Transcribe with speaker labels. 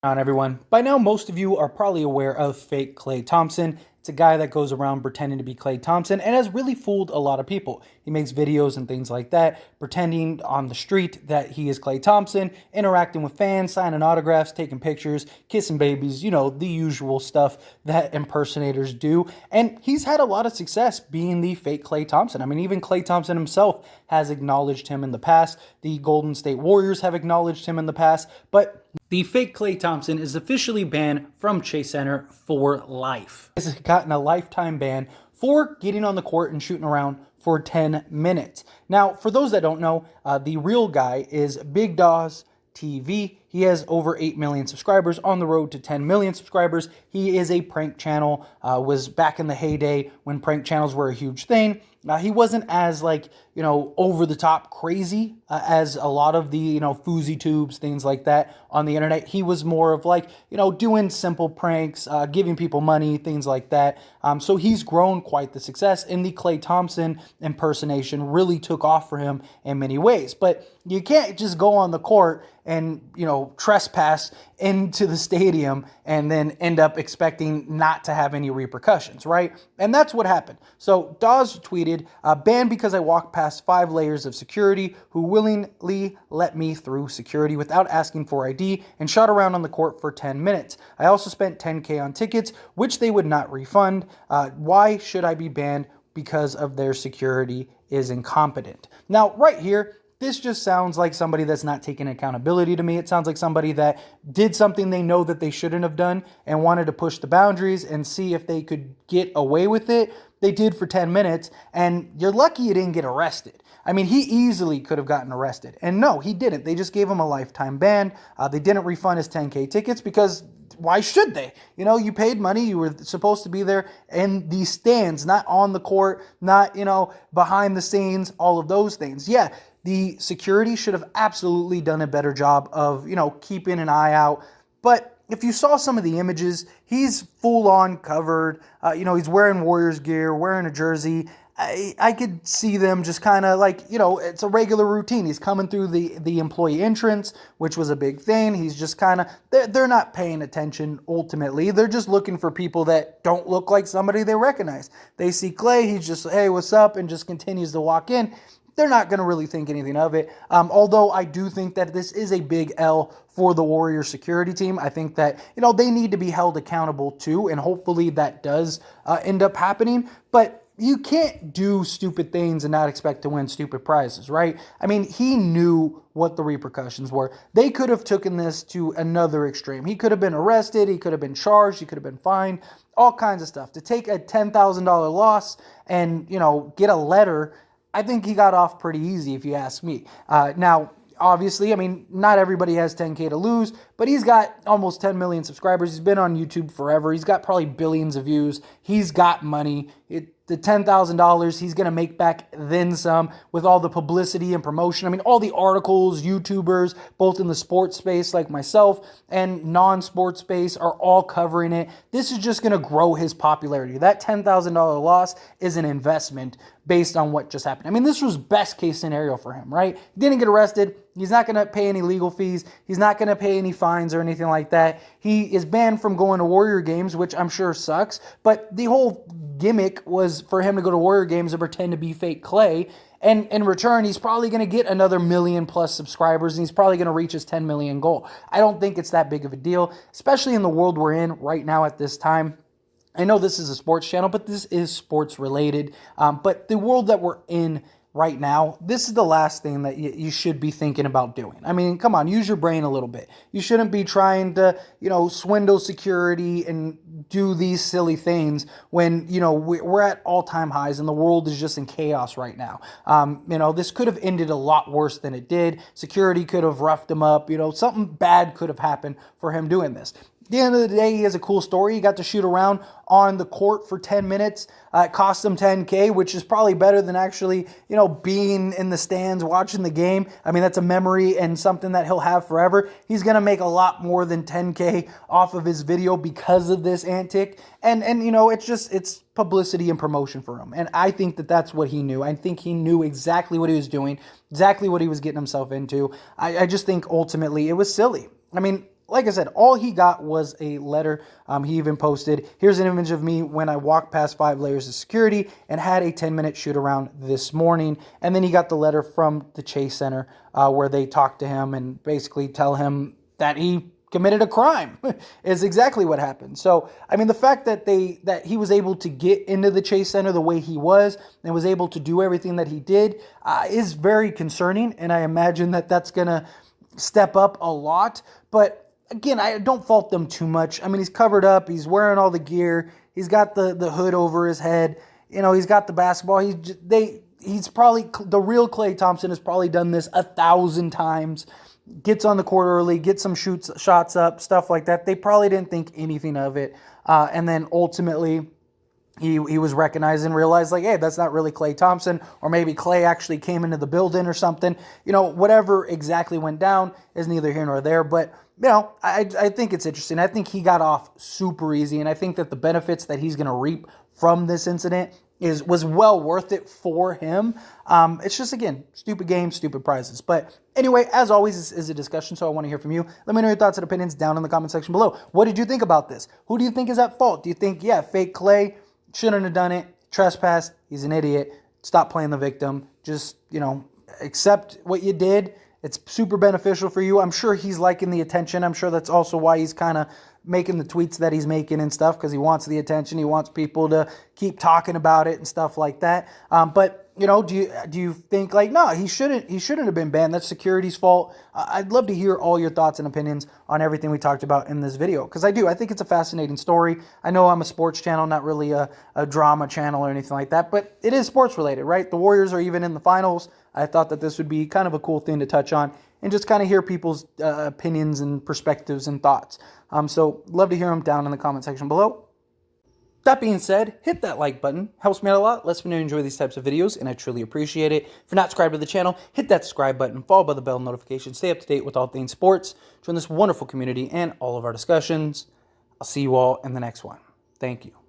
Speaker 1: On everyone. By now, most of you are probably aware of Fake Klay Thompson. It's a guy that goes around pretending to be Klay Thompson and has really fooled a lot of people. He makes videos and things like that, pretending on the street that he is Klay Thompson, interacting with fans, signing autographs, taking pictures, kissing babies, the usual stuff that impersonators do. And he's had a lot of success being the fake Klay Thompson. I mean, even Klay Thompson himself has acknowledged him in the past. The Golden State Warriors have acknowledged him in the past, but the fake Klay Thompson is officially banned from Chase Center for life. He's gotten a lifetime ban for getting on the court and shooting around for 10 minutes. Now, for those that don't know, the real guy is Big Dawes TV. He has over 8 million subscribers, on the road to 10 million subscribers. He is a prank channel, was back in the heyday when prank channels were a huge thing. He wasn't as over the top crazy as a lot of the, Fousey tubes, things like that on the internet. He was more of doing simple pranks, giving people money, things like that. So he's grown quite the success, and the Klay Thompson impersonation really took off for him in many ways. But you can't just go on the court and, trespass into the stadium and then end up expecting not to have any repercussions, right? And that's what happened. So Dawes tweeted, banned because I walked past 5 layers of security who willingly let me through security without asking for ID and shot around on the court for 10 minutes. I also spent $10K on tickets, which they would not refund. Why should I be banned? Because of their security is incompetent. Now, right here, this just sounds like somebody that's not taking accountability to me. It sounds like somebody that did something they know that they shouldn't have done and wanted to push the boundaries and see if they could get away with it. They did for 10 minutes, and you're lucky you didn't get arrested. I mean, he easily could have gotten arrested. And no, he didn't. They just gave him a lifetime ban. They didn't refund his 10K tickets because why should they? You paid money. You were supposed to be there in the stands, not on the court, not, behind the scenes, all of those things. Yeah, the security should have absolutely done a better job of, keeping an eye out. But if you saw some of the images, he's full on covered. He's wearing Warriors gear, wearing a jersey. I could see them just kind of it's a regular routine. He's coming through the employee entrance, which was a big thing. He's just kind of, they're not paying attention ultimately. They're just looking for people that don't look like somebody they recognize. They see Klay, he's just, hey, what's up? And just continues to walk in. They're not going to really think anything of it. Although I do think that this is a big L for the Warriors security team. I think that, they need to be held accountable too. And hopefully that does end up happening. But you can't do stupid things and not expect to win stupid prizes, right? I mean, he knew what the repercussions were. They could have taken this to another extreme. He could have been arrested. He could have been charged. He could have been fined. All kinds of stuff. To take a $10,000 loss and, get a letter, I think he got off pretty easy, if you ask me. Now, obviously, I mean, not everybody has 10K to lose, but he's got almost 10 million subscribers. He's been on YouTube forever. He's got probably billions of views. He's got money. The $10,000 he's going to make back then some with all the publicity and promotion. I mean, all the articles, YouTubers, both in the sports space like myself and non-sports space are all covering it. This is just going to grow his popularity. That $10,000 loss is an investment based on what just happened. I mean, this was best case scenario for him, right? He didn't get arrested. He's not going to pay any legal fees. He's not going to pay any fines or anything like that. He is banned from going to Warrior games, which I'm sure sucks. But the whole gimmick was for him to go to Warrior games and pretend to be fake Klay. And in return, he's probably going to get another 1 million plus subscribers, and he's probably going to reach his 10 million goal. I don't think it's that big of a deal, especially in the world we're in right now at this time. I know this is a sports channel, but this is sports related. But the world that we're in right now, this is the last thing that you should be thinking about doing. I mean, come on, use your brain a little bit. You shouldn't be trying to, swindle security and do these silly things when, we're at all-time highs and the world is just in chaos right now. This could have ended a lot worse than it did. Security could have roughed him up. Something bad could have happened for him doing this. At the end of the day, he has a cool story. He got to shoot around on the court for 10 minutes. It cost him 10K, which is probably better than actually, being in the stands watching the game. I mean, that's a memory and something that he'll have forever. He's going to make a lot more than 10K off of his video because of this antic. And it's publicity and promotion for him. And I think that that's what he knew. I think he knew exactly what he was doing, exactly what he was getting himself into. I just think ultimately it was silly. I mean, like I said, all he got was a letter. He even posted, here's an image of me when I walked past 5 layers of security and had a 10-minute shoot around this morning. And then he got the letter from the Chase Center where they talk to him and basically tell him that he committed a crime is exactly what happened. So, I mean, the fact that he was able to get into the Chase Center the way he was and was able to do everything that he did is very concerning. And I imagine that that's going to step up a lot. But again, I don't fault them too much. I mean, he's covered up. He's wearing all the gear. He's got the hood over his head. You know, he's got the basketball. He's probably, the real Klay Thompson has probably done this 1,000 times. Gets on the court early, gets some shots up, stuff like that. They probably didn't think anything of it. And then ultimately, he was recognized and realized, like, hey, that's not really Klay Thompson. Or maybe Klay actually came into the building or something. You know, whatever exactly went down is neither here nor there. But, you know, I think it's interesting. I think he got off super easy. And I think that the benefits that he's going to reap from this incident was well worth it for him. It's just, again, stupid games, stupid prizes. But anyway, as always, this is a discussion, so I want to hear from you. Let me know your thoughts and opinions down in the comment section below. What did you think about this? Who do you think is at fault? Do you think, yeah, Fake Klay shouldn't have done it, trespassed, he's an idiot, stop playing the victim, just, you know, accept what you did. It's super beneficial for you. I'm sure he's liking the attention. I'm sure that's also why he's kind of making the tweets that he's making and stuff, because he wants the attention. He wants people to keep talking about it and stuff like that. But, you know, do you think, like, no, he shouldn't have been banned. That's security's fault. I'd love to hear all your thoughts and opinions on everything we talked about in this video, because I think it's a fascinating story. I know I'm a sports channel, not really a drama channel or anything like that, but it is sports related, right? The Warriors are even in the finals. I thought that this would be kind of a cool thing to touch on and just kind of hear people's opinions and perspectives and thoughts. So love to hear them down in the comment section below. That being said, hit that like button. Helps me out a lot. Lets me know you enjoy these types of videos, and I truly appreciate it. If you're not subscribed to the channel, hit that subscribe button, followed by the bell notification. Stay up to date with all things sports. Join this wonderful community and all of our discussions. I'll see you all in the next one. Thank you.